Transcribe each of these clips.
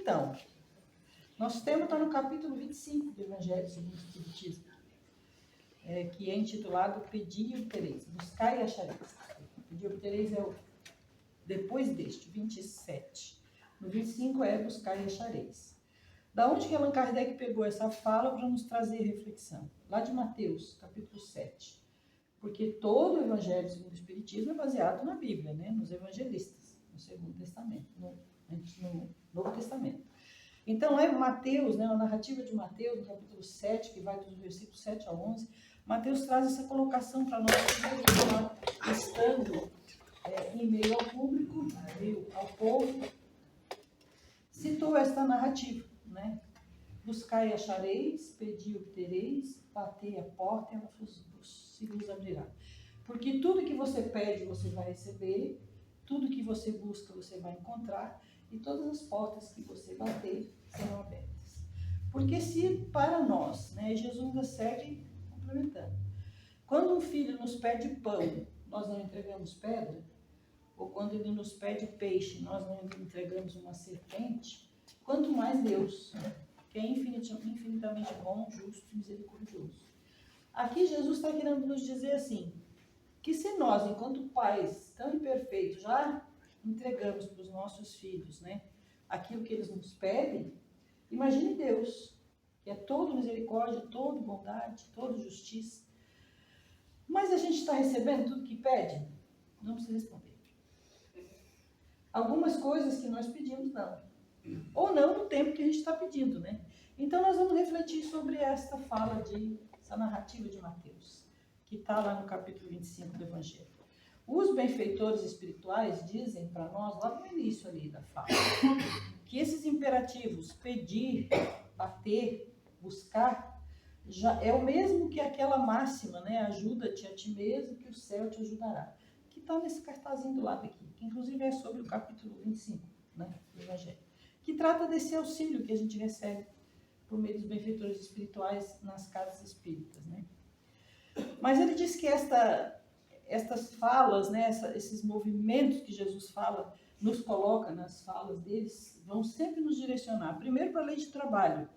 Então, nosso tema está no capítulo 25 do Evangelho segundo o Espiritismo, que é intitulado Pedi e obtereis, buscai e achareis. Pedi e obtereis é o depois deste, 27. No 25 é buscai e achareis. Da onde que Allan Kardec pegou essa fala para nos trazer reflexão? Lá de Mateus, capítulo 7. Porque todo o Evangelho segundo o Espiritismo é baseado na Bíblia, né? Nos evangelistas, no Segundo Testamento, no Novo Testamento. Então, é Mateus, né, a narrativa de Mateus, no capítulo 7, que vai dos versículos 7 a 11, Mateus traz essa colocação para nós, estando em meio ao público, em meio ao povo, citou esta narrativa, né? Buscai e achareis, pedi e obtereis, batei a porta e ela se vos abrirá. Porque tudo que você pede, você vai receber, tudo que você busca, você vai encontrar, e todas as portas que você bater serão abertas. Porque se para nós, né, Jesus ainda segue complementando, quando um filho nos pede pão, nós não entregamos pedra, ou quando ele nos pede peixe, nós não entregamos uma serpente, quanto mais Deus, que é infinitamente bom, justo e misericordioso. Aqui Jesus está querendo nos dizer assim, que se nós, enquanto pais tão imperfeitos, já entregamos para os nossos filhos, né, aquilo que eles nos pedem, imagine Deus, que é todo misericórdia, todo bondade, todo justiça. Mas a gente está recebendo tudo que pede? Não precisa responder. Algumas coisas que nós pedimos, não. Ou não no tempo que a gente está pedindo, né? Então nós vamos refletir sobre essa fala essa narrativa de Mateus, que está lá no capítulo 25 do Evangelho. Os benfeitores espirituais dizem para nós, lá no início ali da fala, que esses imperativos, pedir, bater, buscar, já é o mesmo que aquela máxima, né? Ajuda-te a ti mesmo, que o céu te ajudará. Que está nesse cartazinho do lado aqui, que inclusive é sobre o capítulo 25, né, do Evangelho, que trata desse auxílio que a gente recebe por meio dos benfeitores espirituais nas casas espíritas, né? Mas ele diz que estas falas, né, esses movimentos que Jesus fala, nos coloca nas falas deles, vão sempre nos direcionar, primeiro para a lei de trabalho,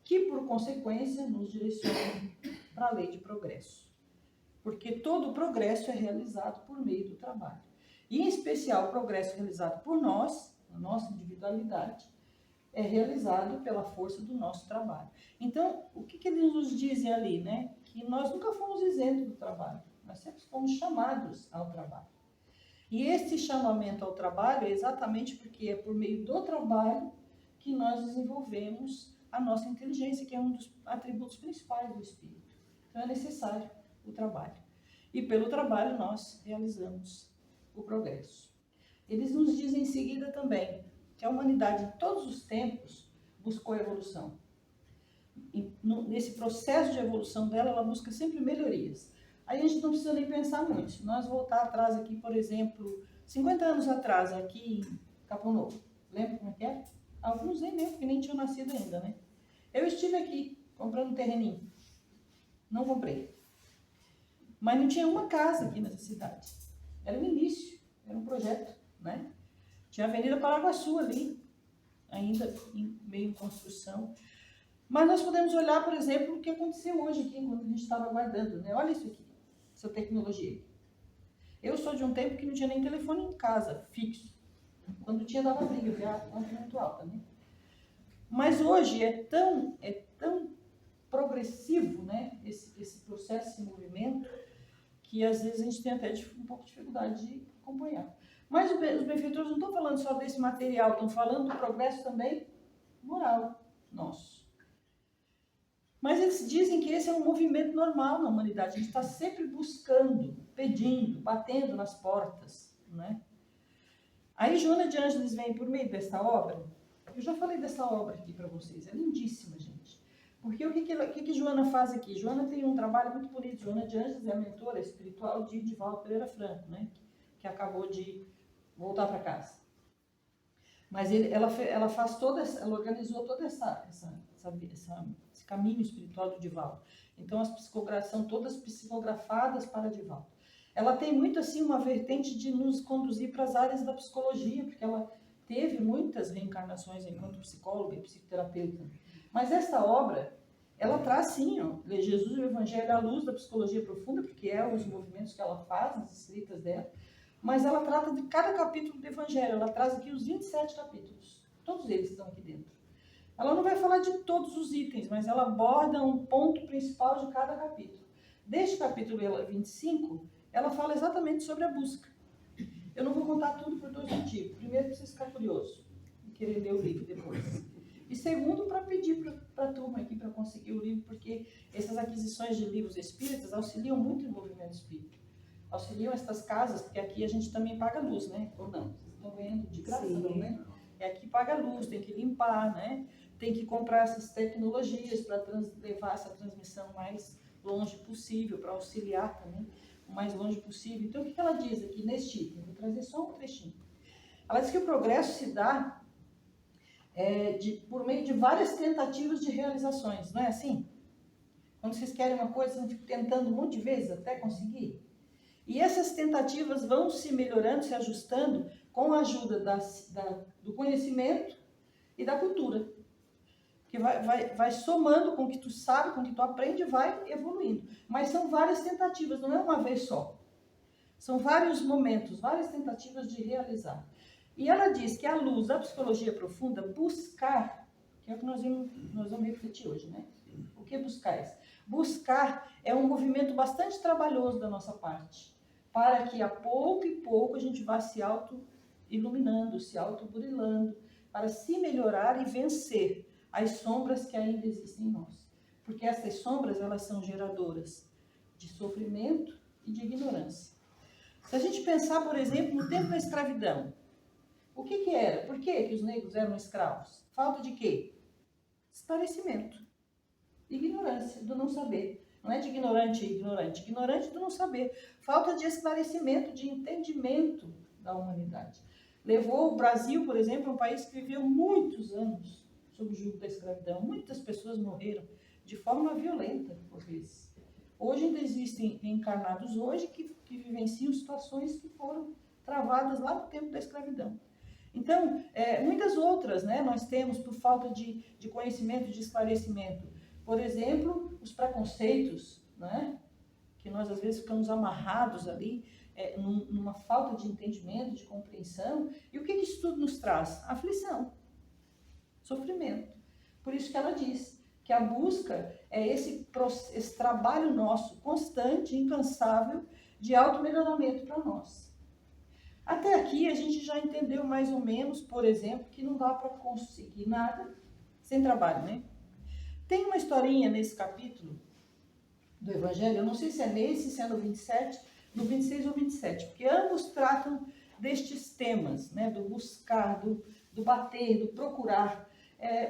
que por consequência nos direciona para a lei de progresso. Porque todo o progresso é realizado por meio do trabalho. E em especial o progresso realizado por nós, a nossa individualidade, é realizado pela força do nosso trabalho. Então, o que eles nos dizem ali, né? Que nós nunca fomos isentos do trabalho. Nós sempre fomos chamados ao trabalho. E esse chamamento ao trabalho é exatamente porque é por meio do trabalho que nós desenvolvemos a nossa inteligência, que é um dos atributos principais do espírito. Então é necessário o trabalho. E pelo trabalho nós realizamos o progresso. Eles nos dizem em seguida também que a humanidade em todos os tempos buscou a evolução. Nesse processo de evolução dela, ela busca sempre melhorias. Aí a gente não precisa nem pensar muito. Se nós voltar atrás aqui, por exemplo, 50 anos atrás, aqui em Capão Novo, lembra como é que é? Alguns nem lembram, porque nem tinham nascido ainda, né? Eu estive aqui comprando um terreninho. Não comprei. Mas não tinha uma casa aqui nessa cidade. Era o início, era um projeto, né? Tinha a Avenida Paraguaçu ali, ainda meio em construção. Mas nós podemos olhar, por exemplo, o que aconteceu hoje aqui, enquanto a gente estava aguardando, né? Olha isso aqui, essa tecnologia. Eu sou de um tempo que não tinha nem telefone em casa, fixo. Quando tinha, dava briga, porque a conta é muito alta, né? Mas hoje é tão progressivo, né? Esse processo, esse movimento, que às vezes a gente tem até um pouco de dificuldade de acompanhar. Mas os benfeitores não estão falando só desse material, estão falando do progresso também moral nosso. Mas eles dizem que esse é um movimento normal na humanidade. A gente está sempre buscando, pedindo, batendo nas portas, né? Aí Joana de Ângeles vem por meio dessa obra. Eu já falei dessa obra aqui para vocês. É lindíssima, gente. Porque o que Joana faz aqui? Joana tem um trabalho muito bonito. Joana de Ângeles é a mentora espiritual de Divaldo Pereira Franco, né? Que acabou de voltar para casa. Mas ela faz ela organizou todo esse caminho espiritual do Divaldo. Então as psicografias são todas psicografadas para Divaldo. Ela tem muito assim uma vertente de nos conduzir para as áreas da psicologia, porque ela teve muitas reencarnações enquanto psicóloga e psicoterapeuta. Mas esta obra, ela traz sim, ó, Jesus e o Evangelho à luz da psicologia profunda, porque é os movimentos que ela faz, as escritas dela, mas ela trata de cada capítulo do Evangelho, ela traz aqui os 27 capítulos, todos eles estão aqui dentro. Ela não vai falar de todos os itens, mas ela aborda um ponto principal de cada capítulo. Deste capítulo 25, ela fala exatamente sobre a busca. Eu não vou contar tudo por dois motivos. Primeiro, para você ficar curioso e querer ler o livro depois. E segundo, para pedir para a turma aqui para conseguir o livro, porque essas aquisições de livros espíritas auxiliam muito o movimento espírita. Auxiliam estas casas, porque aqui a gente também paga luz, né? Ou não? Vocês estão ganhando de graça, não, né? É aqui paga luz, tem que limpar, né? Tem que comprar essas tecnologias para levar essa transmissão mais longe possível, para auxiliar também o mais longe possível. Então, o que ela diz aqui neste item? Vou trazer só um trechinho. Ela diz que o progresso se dá por meio de várias tentativas de realizações, não é assim? Quando vocês querem uma coisa, vocês ficam tentando um monte de vezes até conseguir. E essas tentativas vão se melhorando, se ajustando com a ajuda do conhecimento e da cultura. Que vai somando com o que tu sabe, com o que tu aprende e vai evoluindo. Mas são várias tentativas, não é uma vez só. São vários momentos, várias tentativas de realizar. E ela diz que à luz da psicologia profunda, buscar, que é o que nós vamos refletir hoje, né? O que buscar? Buscar é um movimento bastante trabalhoso da nossa parte, para que a pouco e pouco a gente vá se auto-iluminando, se auto-burilando, para se melhorar e vencer as sombras que ainda existem em nós. Porque essas sombras, elas são geradoras de sofrimento e de ignorância. Se a gente pensar, por exemplo, no tempo da escravidão, o que era? Por que os negros eram escravos? Falta de quê? Esclarecimento. Ignorância, do não saber. Não é de ignorante e ignorante. Ignorante do não saber. Falta de esclarecimento, de entendimento da humanidade. Levou o Brasil, por exemplo, um país que viveu muitos anos sob o jugo da escravidão. Muitas pessoas morreram de forma violenta, por vezes. Hoje ainda existem reencarnados hoje que vivenciam situações que foram travadas lá no tempo da escravidão. Então, muitas outras, né, nós temos por falta de conhecimento, de esclarecimento. Por exemplo, os preconceitos, né, que nós às vezes ficamos amarrados ali, numa falta de entendimento, de compreensão. E o que isso tudo nos traz? Aflição, sofrimento. Por isso que ela diz que a busca é esse trabalho nosso, constante, incansável, de auto-melhoramento para nós. Até aqui a gente já entendeu mais ou menos, por exemplo, que não dá para conseguir nada sem trabalho, né? Tem uma historinha nesse capítulo do Evangelho, eu não sei se é nesse, se é no 27, no 26 ou 27, porque ambos tratam destes temas, né? Do buscar, do bater, do procurar.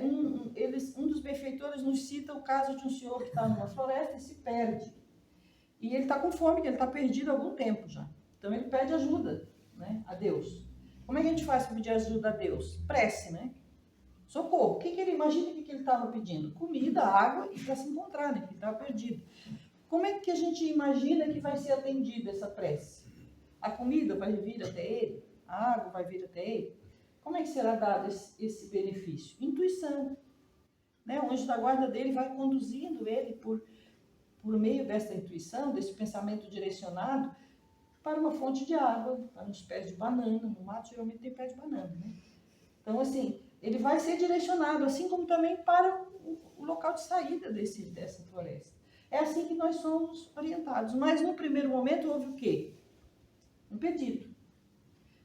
Um dos benfeitores nos cita o caso de um senhor que está numa floresta e se perde. E ele está com fome, ele está perdido há algum tempo já. Então ele pede ajuda, né, a Deus. Como é que a gente faz para pedir ajuda a Deus? Prece, né? Socorro. Imagina o que ele estava pedindo? Comida, água e para se encontrar, né? Porque ele estava perdido. Como é que a gente imagina que vai ser atendida essa prece? A comida vai vir até ele? A água vai vir até ele? Como é que será dado esse benefício? Intuição. Né? O anjo da guarda dele vai conduzindo ele por meio dessa intuição, desse pensamento direcionado, para uma fonte de água, para uns pés de banana. No mato geralmente tem pé de banana, né? Então, assim, ele vai ser direcionado, assim como também para o local de saída dessa floresta. É assim que nós somos orientados. Mas no primeiro momento houve o quê? Um pedido.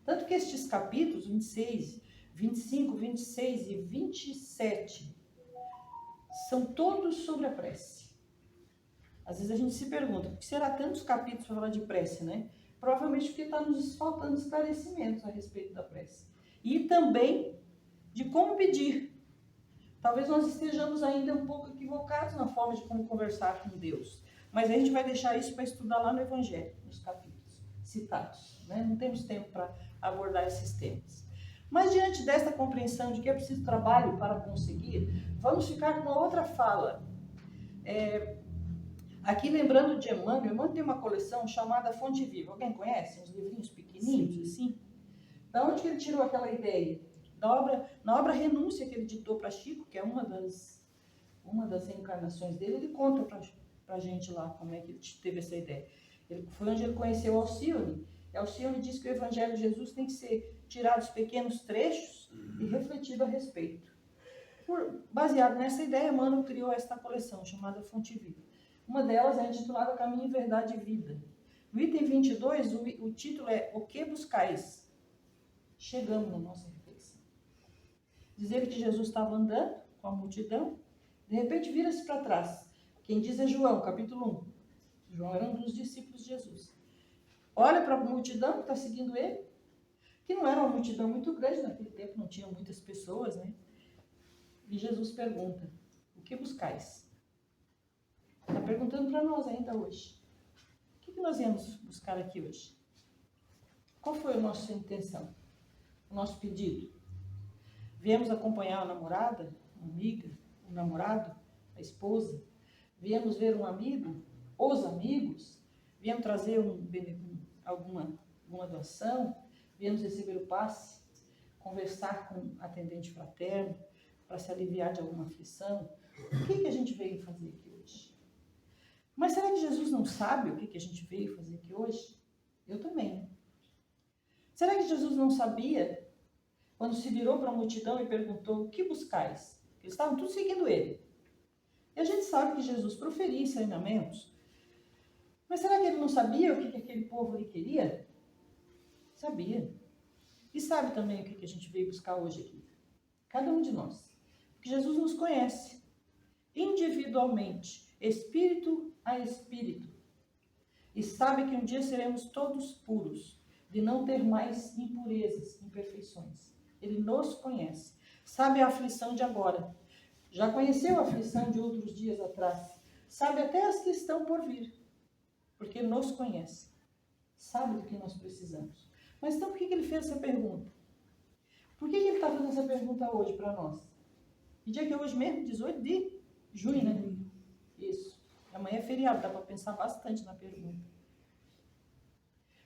Tanto que estes capítulos, 26, 25, 26 e 27, são todos sobre a prece. Às vezes a gente se pergunta, por que será tantos capítulos para falar de prece, né? Provavelmente porque está nos faltando esclarecimentos a respeito da prece. E também de como pedir. Talvez nós estejamos ainda um pouco equivocados na forma de como conversar com Deus. Mas a gente vai deixar isso para estudar lá no Evangelho, nos capítulos citados, né? Não temos tempo para abordar esses temas. Mas diante desta compreensão de que é preciso trabalho para conseguir, vamos ficar com uma outra fala. Aqui lembrando de Emmanuel tem uma coleção chamada Fonte Viva. Alguém conhece? Uns livrinhos pequenininhos, assim? Da onde que ele tirou aquela ideia? Na obra Renúncia, que ele ditou para Chico, que é uma das reencarnações dele, ele conta para a gente lá como é que ele teve essa ideia. Foi onde ele conheceu Alcione. E Alcione disse que o Evangelho de Jesus tem que ser tirado os pequenos trechos e refletido a respeito. Baseado nessa ideia, Emmanuel criou esta coleção chamada Fonte Viva. Uma delas é intitulada Caminho, Verdade e Vida. No item 22, o título é O que buscais? Chegamos na nossa reflexão. Diz ele que Jesus estava andando com a multidão, de repente vira-se para trás. Quem diz é João, capítulo 1. João era um dos discípulos de Jesus. Olha para a multidão que está seguindo ele, que não era uma multidão muito grande, naquele tempo não tinha muitas pessoas, né? E Jesus pergunta, o que buscais? Está perguntando para nós ainda hoje. O que nós viemos buscar aqui hoje? Qual foi a nossa intenção? O nosso pedido? Viemos acompanhar a namorada, a amiga, o namorado, a esposa? Viemos ver um amigo, os amigos? Viemos trazer alguma doação? Viemos receber o passe? Conversar com um atendente fraterno? Para se aliviar de alguma aflição? O que a gente veio fazer aqui hoje? Mas será que Jesus não sabe o que a gente veio fazer aqui hoje? Eu também. Será que Jesus não sabia quando se virou para a multidão e perguntou, o que buscais? Eles estavam todos seguindo ele. E a gente sabe que Jesus proferia ensinamentos. Mas será que ele não sabia o que aquele povo ali queria? Sabia. E sabe também o que a gente veio buscar hoje aqui? Cada um de nós. Porque Jesus nos conhece individualmente, espírito a espírito. E sabe que um dia seremos todos puros, de não ter mais impurezas, imperfeições. Ele nos conhece. Sabe a aflição de agora. Já conheceu a aflição de outros dias atrás. Sabe até as que estão por vir. Porque nos conhece. Sabe do que nós precisamos. Mas então por que ele fez essa pergunta? Por que ele está fazendo essa pergunta hoje para nós? Que dia que é hoje mesmo? 18 de junho, né? Isso. Amanhã é feriado, dá para pensar bastante na pergunta.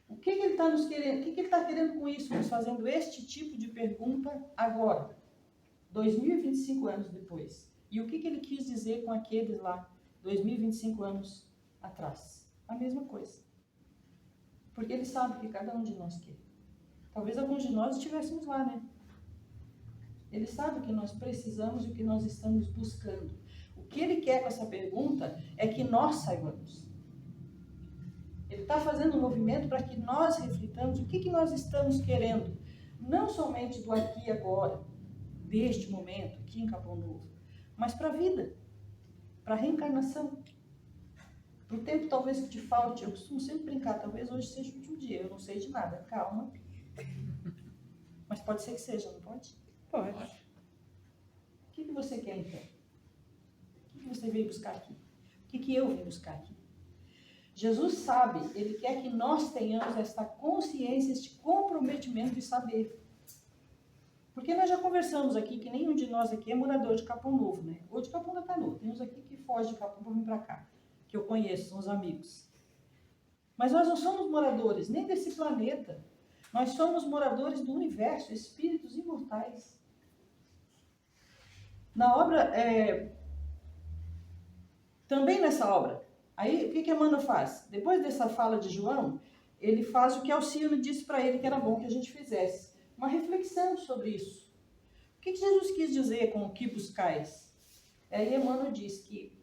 O que ele está nos querendo? O que ele está querendo com isso, nos fazendo este tipo de pergunta agora? 2025 anos depois. E o que ele quis dizer com aqueles lá, 2025 anos atrás? A mesma coisa. Porque ele sabe que cada um de nós quer. Talvez alguns de nós estivéssemos lá, né? Ele sabe o que nós precisamos e o que nós estamos buscando. O que ele quer com essa pergunta é que nós saibamos. Ele está fazendo um movimento para que nós reflitamos o que nós estamos querendo. Não somente do aqui e agora, deste momento, aqui em Capão Novo, mas para a vida, para a reencarnação. Para o tempo talvez que te falte. Eu costumo sempre brincar, talvez hoje seja o último dia, eu não sei de nada, calma. Mas pode ser que seja, não pode? Pode. O que você quer então? O que você veio buscar aqui? O que eu vim buscar aqui? Jesus sabe, ele quer que nós tenhamos esta consciência, este comprometimento de saber. Porque nós já conversamos aqui que nenhum de nós aqui é morador de Capão Novo, né? Ou de Capão da Canoa. Tem uns aqui que fogem de Capão para vir para cá, que eu conheço, são os amigos. Mas nós não somos moradores nem desse planeta. Nós somos moradores do universo, espíritos imortais. Na obra, também nessa obra, aí o que Emmanuel faz? Depois dessa fala de João, ele faz o que Alcione disse para ele que era bom que a gente fizesse. Uma reflexão sobre isso. O que Jesus quis dizer com o que buscais? Aí Emmanuel diz que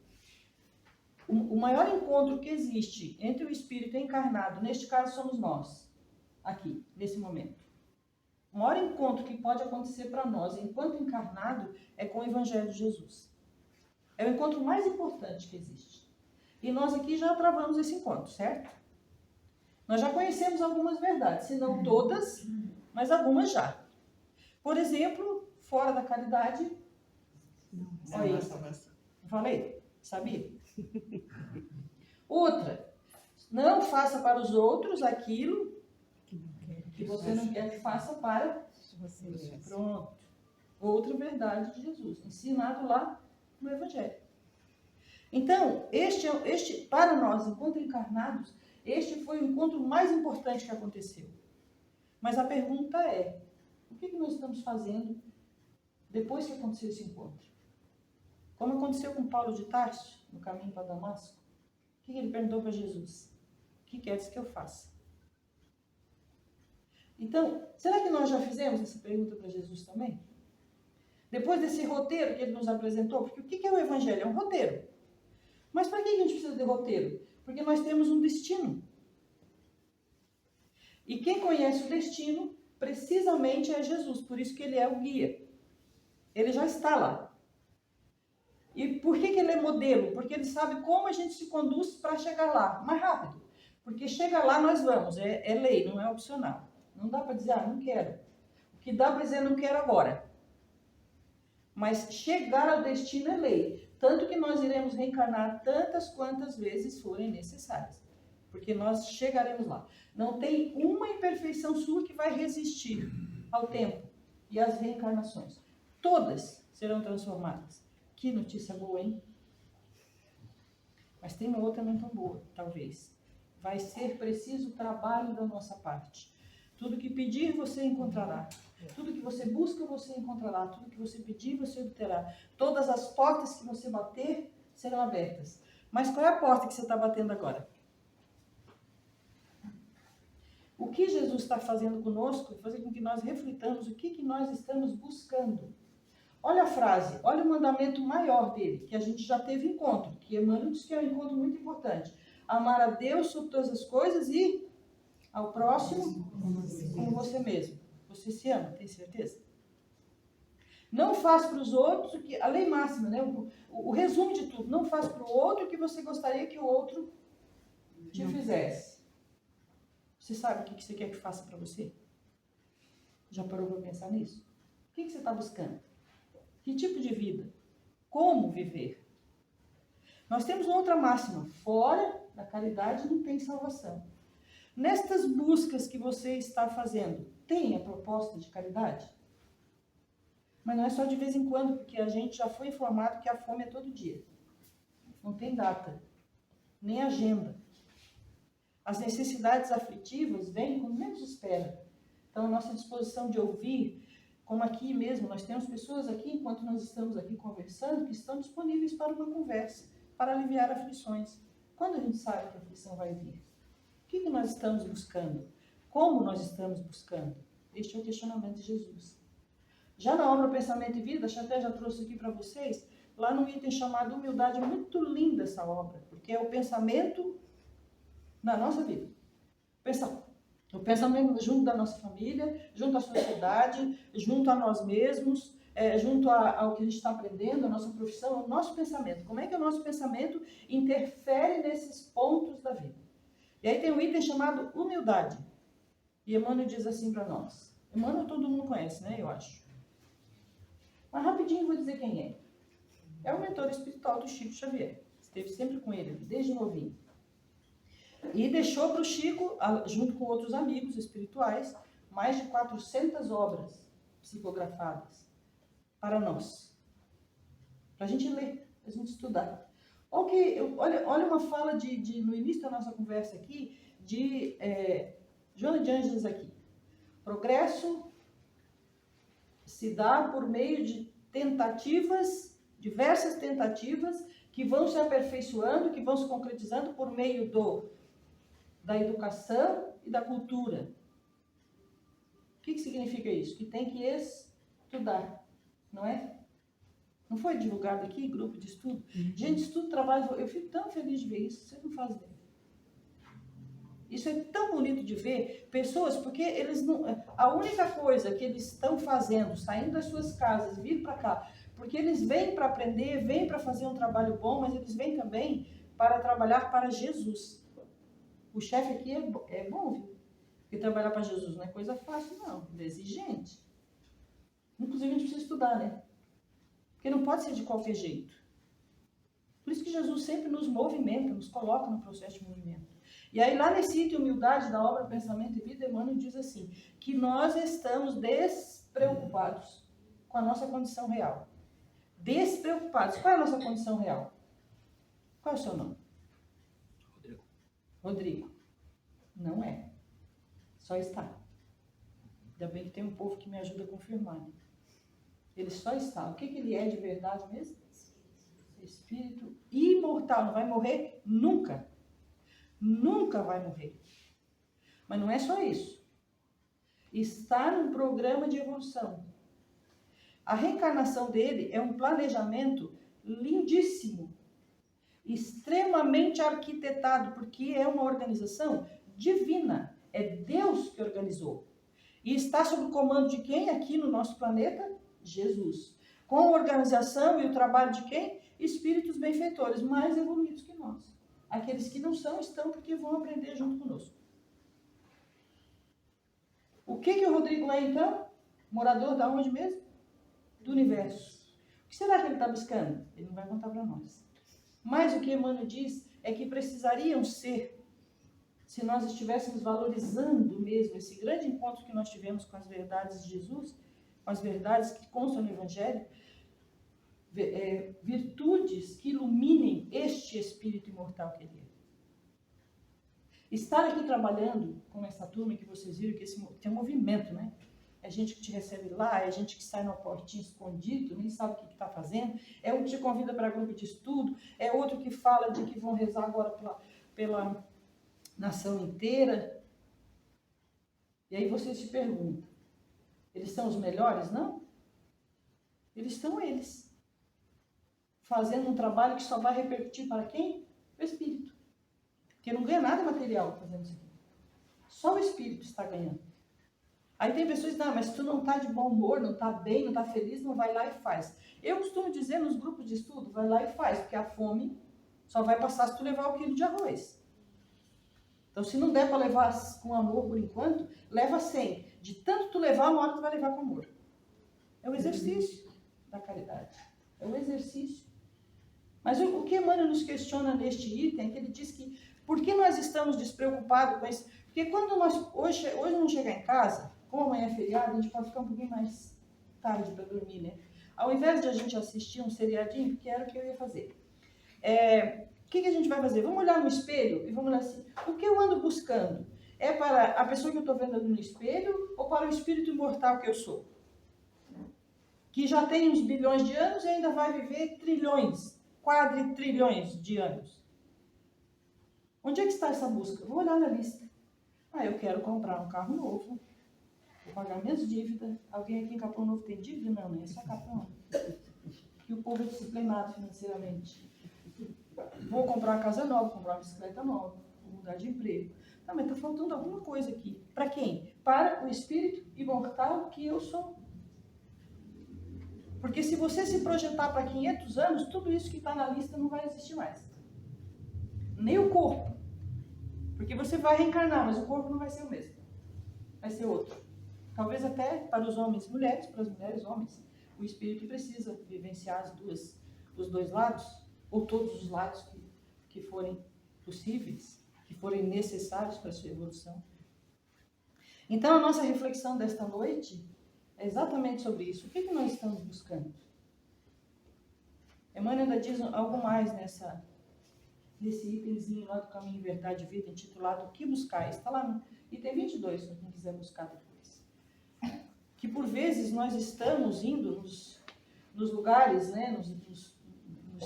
o maior encontro que existe entre o espírito encarnado, neste caso somos nós, aqui, nesse momento. O maior encontro que pode acontecer para nós, enquanto encarnado, é com o Evangelho de Jesus. É o encontro mais importante que existe. E nós aqui já travamos esse encontro, certo? Nós já conhecemos algumas verdades, se não todas, mas algumas já. Por exemplo, fora da caridade... Olha isso. Falei? Sabia? Outra, não faça para os outros aquilo que você não quer que faça para você. Pronto. Outra verdade de Jesus, ensinado lá no Evangelho. Então, este para nós, enquanto encarnados, este foi o encontro mais importante que aconteceu. Mas a pergunta é, O que nós estamos fazendo depois que aconteceu esse encontro? Como aconteceu com Paulo de Tarso, no caminho para Damasco, o que ele perguntou para Jesus? O que queres que eu faça? Então, será que nós já fizemos essa pergunta para Jesus também? Depois desse roteiro que ele nos apresentou, porque o que é o Evangelho? É um roteiro. Mas para que a gente precisa de roteiro? Porque nós temos um destino. E quem conhece o destino, precisamente é Jesus, por isso que ele é o guia. Ele já está lá. E por que ele é modelo? Porque ele sabe como a gente se conduz para chegar lá, mais rápido. Porque chegar lá nós vamos, é lei, não é opcional. Não dá para dizer, não quero. O que dá para dizer, não quero agora. Mas chegar ao destino é lei. Tanto que nós iremos reencarnar tantas quantas vezes forem necessárias. Porque nós chegaremos lá. Não tem uma imperfeição sua que vai resistir ao tempo e às reencarnações. Todas serão transformadas. Que notícia boa, hein? Mas tem uma outra não tão boa, talvez. Vai ser preciso trabalho da nossa parte. Tudo que pedir, você encontrará. Tudo que você busca, você encontrará. Tudo que você pedir, você obterá. Todas as portas que você bater, serão abertas. Mas qual é a porta que você está batendo agora? O que Jesus está fazendo conosco, fazer com que nós reflitamos o que nós estamos buscando. Olha a frase, olha o mandamento maior dele, que a gente já teve encontro, que Emmanuel diz que é um encontro muito importante. Amar a Deus sobre todas as coisas e ao próximo como você mesmo. Você se ama, tem certeza? Não faz para os outros o que... A lei máxima, né? O resumo de tudo. Não faz para o outro o que você gostaria que o outro te fizesse. Você sabe o que você quer que faça para você? Já parou para pensar nisso? O que você está buscando? Que tipo de vida? Como viver? Nós temos uma outra máxima. Fora da caridade não tem salvação. Nestas buscas que você está fazendo, tem a proposta de caridade? Mas não é só de vez em quando, porque a gente já foi informado que a fome é todo dia. Não tem data, nem agenda. As necessidades aflitivas vêm quando menos espera. Então, a nossa disposição de ouvir, como aqui mesmo, nós temos pessoas aqui, enquanto nós estamos aqui conversando, que estão disponíveis para uma conversa, para aliviar aflições. Quando a gente sabe que a aflição vai vir? O que nós estamos buscando? Como nós estamos buscando? Este é o questionamento de Jesus. Já na obra Pensamento e Vida, a até já trouxe aqui para vocês, lá no item chamado Humildade, é muito linda essa obra, porque é o pensamento na nossa vida. O pensamento junto da nossa família, junto à sociedade, junto a nós mesmos, junto ao que a gente está aprendendo, a nossa profissão, o nosso pensamento. Como é que o nosso pensamento interfere nesses pontos da vida? E aí tem um item chamado humildade. E Emmanuel diz assim para nós. Emmanuel todo mundo conhece, né? Eu acho. Mas rapidinho vou dizer quem é. É o mentor espiritual do Chico Xavier. Esteve sempre com ele, desde novinho. E deixou para o Chico, junto com outros amigos espirituais, mais de 400 obras psicografadas para nós. Para a gente ler, para a gente estudar. Olha uma fala no início da nossa conversa aqui, de Joana de Ângeles aqui. Progresso se dá por meio de tentativas, diversas tentativas, que vão se aperfeiçoando, que vão se concretizando por meio da educação e da cultura. O que significa isso? Que tem que estudar, não é? Não foi divulgado aqui, grupo de estudo? Gente, estudo, trabalho, eu fico tão feliz de ver isso, vocês não fazem ideia. Isso é tão bonito de ver pessoas, porque eles não... A única coisa que eles estão fazendo, saindo das suas casas, vir para cá, porque eles vêm para aprender, vêm para fazer um trabalho bom, mas eles vêm também para trabalhar para Jesus. O chefe aqui é bom, viu? Porque trabalhar para Jesus não é coisa fácil, não. É exigente. Inclusive, a gente precisa estudar, né? Porque não pode ser de qualquer jeito. Por isso que Jesus sempre nos movimenta, nos coloca no processo de movimento. E aí, lá nesse item humildade da obra Pensamento e Vida, Emmanuel diz assim, que nós estamos despreocupados com a nossa condição real. Despreocupados. Qual é a nossa condição real? Qual é o seu nome? Rodrigo. Não é. Só está. Ainda bem que tem um povo que me ajuda a confirmar, né? Ele só está. O que ele é de verdade mesmo? Espírito imortal. Não vai morrer nunca. Nunca vai morrer. Mas não é só isso. Está num programa de evolução. A reencarnação dele é um planejamento lindíssimo, extremamente arquitetado, porque é uma organização divina. É Deus que organizou. E está sob o comando de quem aqui no nosso planeta? Jesus. Com a organização e o trabalho de quem? Espíritos benfeitores, mais evoluídos que nós. Aqueles que não são, estão porque vão aprender junto conosco. O que o Rodrigo é, então? Morador da onde mesmo? Do universo. O que será que ele está buscando? Ele não vai contar para nós. Mas o que Emmanuel diz é que precisariam ser, se nós estivéssemos valorizando mesmo esse grande encontro que nós tivemos com as verdades de Jesus, com as verdades que constam no Evangelho, virtudes que iluminem este espírito imortal que ele é. Estar aqui trabalhando com essa turma que vocês viram, que tem um movimento, né? É gente que te recebe lá, é gente que sai numa portinha escondido, nem sabe o que está fazendo, é um que te convida para grupo de estudo, é outro que fala de que vão rezar agora pela nação inteira. E aí você se pergunta, eles são os melhores? Não. Eles são eles. Fazendo um trabalho que só vai repercutir para quem? O espírito. Porque não ganha nada material fazendo isso aqui. Só o espírito está ganhando. Aí tem pessoas que dizem, mas se tu não está de bom humor, não está bem, não está feliz, não vai lá e faz. Eu costumo dizer nos grupos de estudo, vai lá e faz, porque a fome só vai passar se tu levar o quilo de arroz. Então, se não der para levar com amor por enquanto, leva 100. De tanto tu levar, uma hora tu vai levar com amor. É o exercício da caridade. É o exercício. Mas o que Emmanuel nos questiona neste item é que ele diz que por que nós estamos despreocupados com isso? Porque quando nós hoje não chegar em casa, como amanhã é feriado, a gente pode ficar um pouquinho mais tarde para dormir, né? Ao invés de a gente assistir um seriadinho, que era o que eu ia fazer. O que a gente vai fazer? Vamos olhar no espelho e vamos olhar assim, o que eu ando buscando? É para a pessoa que eu estou vendo ali no espelho ou para o espírito imortal que eu sou? Que já tem uns bilhões de anos e ainda vai viver trilhões, quadrilhões de anos. Onde é que está essa busca? Vou olhar na lista. Eu quero comprar um carro novo, vou pagar minhas dívidas. Alguém aqui em Capão Novo tem dívida? Não, né? É só Capão. Que o povo é disciplinado financeiramente. Vou comprar uma casa nova, comprar uma bicicleta nova, vou mudar de emprego. Não, mas está faltando alguma coisa aqui. Para quem? Para o espírito imortal que eu sou. Porque se você se projetar para 500 anos, tudo isso que está na lista não vai existir mais. Nem o corpo. Porque você vai reencarnar, mas o corpo não vai ser o mesmo. Vai ser outro. Talvez até para os homens mulheres, para as mulheres homens. O espírito precisa vivenciar os dois lados, ou todos os lados que forem possíveis, que forem necessários para a sua evolução. Então, a nossa reflexão desta noite é exatamente sobre isso. O que nós estamos buscando? Emmanuel ainda diz algo mais nesse itemzinho lá do Caminho, Verdade e Vida, intitulado O que buscar? Está lá no item 22, se quem quiser buscar depois. Que por vezes nós estamos indo nos lugares, né, nos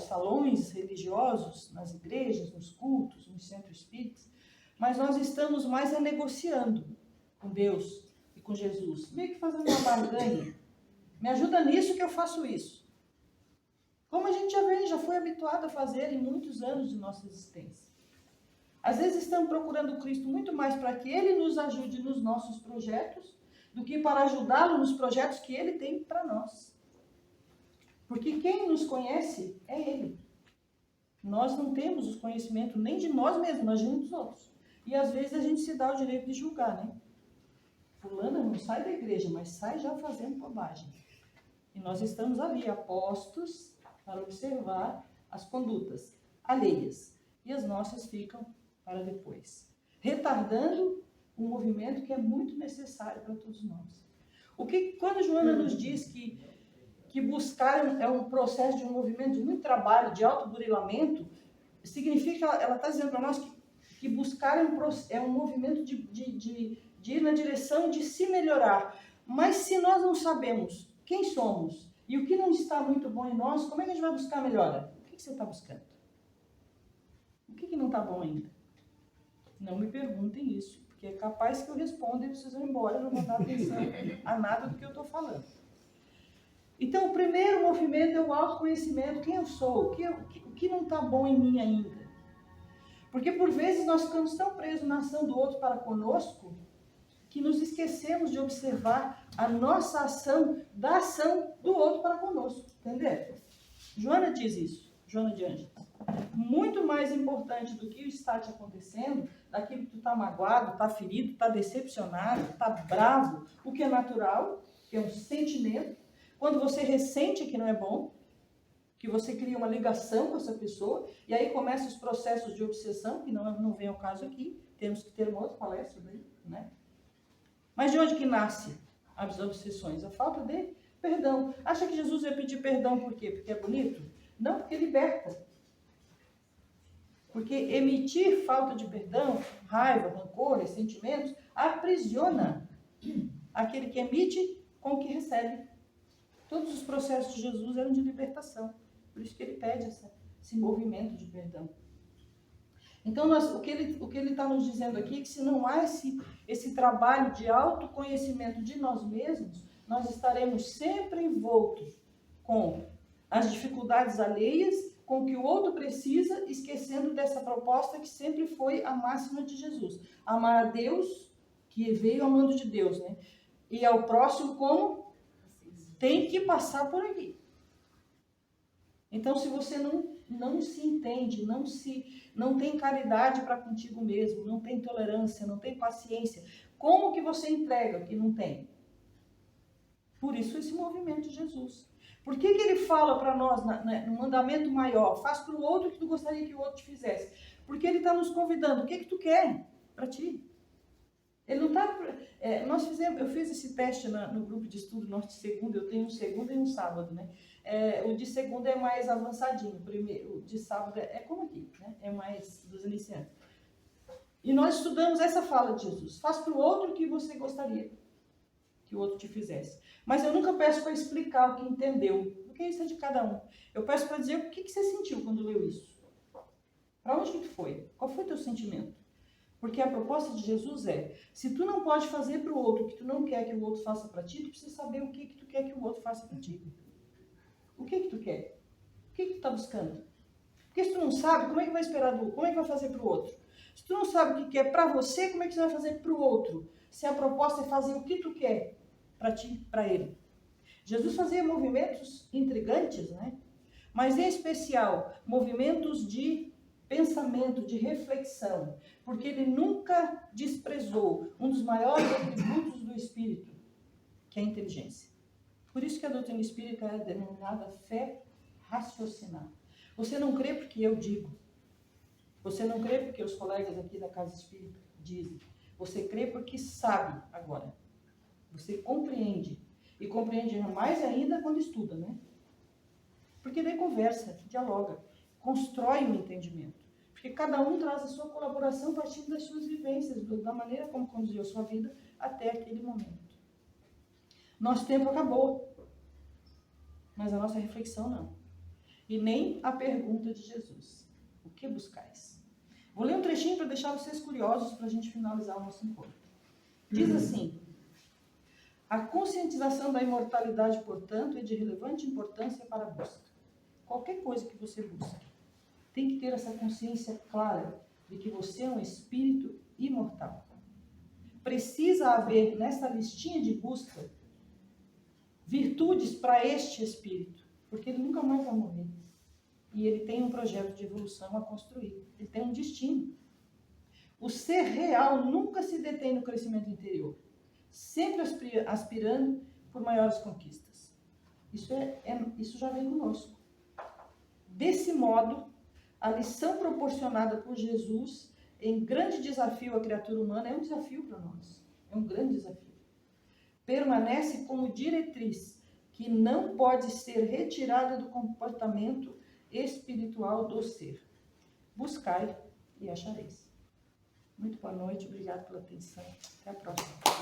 salões religiosos, nas igrejas, nos cultos, nos centros espíritas, mas nós estamos mais negociando com Deus e com Jesus, meio que fazendo uma barganha. Me ajuda nisso que eu faço isso. Como a gente já foi habituado a fazer em muitos anos de nossa existência. Às vezes estamos procurando o Cristo muito mais para que Ele nos ajude nos nossos projetos, do que para ajudá-lo nos projetos que Ele tem para nós. Porque quem nos conhece é Ele. Nós não temos o conhecimento nem de nós mesmos, mas de um dos outros. E às vezes a gente se dá o direito de julgar, né? Fulana não sai da igreja, mas sai já fazendo bobagem. E nós estamos ali, apostos para observar as condutas alheias. E as nossas ficam para depois. Retardando um movimento que é muito necessário para todos nós. Quando Joana nos diz que buscar é um processo de um movimento de muito trabalho, de autoburilamento, significa, ela está dizendo para nós que buscar é um movimento de ir na direção de se melhorar. Mas se nós não sabemos quem somos e o que não está muito bom em nós, como é que a gente vai buscar melhora? O que você está buscando? O que não está bom ainda? Não me perguntem isso, porque é capaz que eu responda e vocês vão embora, não vão dar atenção a nada do que eu estou falando. Então, o primeiro movimento é o autoconhecimento, quem eu sou, o que não está bom em mim ainda. Porque por vezes nós ficamos tão presos na ação do outro para conosco, que nos esquecemos de observar a nossa ação da ação do outro para conosco, entendeu? Joana diz isso, Joana de Ângeles. Muito mais importante do que está te acontecendo, daquilo que tu está magoado, está ferido, está decepcionado, está bravo, o que é natural, que é um sentimento. Quando você ressente que não é bom, que você cria uma ligação com essa pessoa, e aí começam os processos de obsessão, que não vem ao caso aqui, temos que ter uma outra palestra, né? Mas de onde que nasce as obsessões? A falta de perdão. Acha que Jesus ia pedir perdão por quê? Porque é bonito? Não, porque liberta. Porque emitir falta de perdão, raiva, rancor, ressentimentos, aprisiona aquele que emite com o que recebe. Todos os processos de Jesus eram de libertação. Por isso que ele pede esse movimento de perdão. Então, o que ele está nos dizendo aqui é que se não há esse trabalho de autoconhecimento de nós mesmos, nós estaremos sempre envoltos com as dificuldades alheias, com o que o outro precisa, esquecendo dessa proposta que sempre foi a máxima de Jesus. Amar a Deus, que veio amando de Deus, né? E ao próximo como? Tem que passar por aqui. Então, se você não se entende, não tem caridade para contigo mesmo, não tem tolerância, não tem paciência, como que você entrega o que não tem? Por isso esse movimento de Jesus. Por que ele fala para nós no mandamento maior, faz para o outro o que tu gostaria que o outro te fizesse? Porque ele está nos convidando, o que tu quer para ti? Ele não está... eu fiz esse teste no grupo de estudo nosso de segunda, eu tenho um segunda e um sábado, né? O de segunda é mais avançadinho, o de sábado é como aqui, né? É mais dos iniciantes. E nós estudamos essa fala de Jesus, faz para o outro o que você gostaria que o outro te fizesse. Mas eu nunca peço para explicar o que entendeu, porque isso é de cada um. Eu peço para dizer o que você sentiu quando leu isso. Para onde que tu foi? Qual foi o teu sentimento? Porque a proposta de Jesus é, se tu não pode fazer para o outro o que tu não quer que o outro faça para ti, tu precisa saber o que tu quer que o outro faça para ti. O que tu quer? O que tu está buscando? Porque se tu não sabe, como é que vai esperar do outro? Como é que vai fazer para o outro? Se tu não sabe o que quer para você, como é que você vai fazer para o outro? Se a proposta é fazer o que tu quer para ti, para ele. Jesus fazia movimentos intrigantes, né? Mas em especial, movimentos de pensamento, de reflexão, porque ele nunca desprezou um dos maiores atributos do Espírito, que é a inteligência. Por isso que a doutrina espírita é denominada fé raciocinada. Você não crê porque eu digo. Você não crê porque os colegas aqui da Casa Espírita dizem. Você crê porque sabe agora. Você compreende. E compreende mais ainda quando estuda, né? Porque daí conversa, dialoga, constrói um entendimento. Porque cada um traz a sua colaboração partindo das suas vivências, da maneira como conduziu a sua vida até aquele momento. Nosso tempo acabou, mas a nossa reflexão não. E nem a pergunta de Jesus. O que buscais? Vou ler um trechinho para deixar vocês curiosos para a gente finalizar o nosso encontro. Diz assim: a conscientização da imortalidade, portanto, é de relevante importância para a busca. Qualquer coisa que você busque, tem que ter essa consciência clara de que você é um espírito imortal. Precisa haver, nessa listinha de busca, virtudes para este espírito, porque ele nunca mais vai morrer. E ele tem um projeto de evolução a construir. Ele tem um destino. O ser real nunca se detém no crescimento interior, sempre aspirando por maiores conquistas. Isso já vem conosco. Desse modo, a lição proporcionada por Jesus em grande desafio à criatura humana é um desafio para nós. É um grande desafio. Permanece como diretriz que não pode ser retirada do comportamento espiritual do ser. Buscai e achareis. Muito boa noite, obrigado pela atenção. Até a próxima.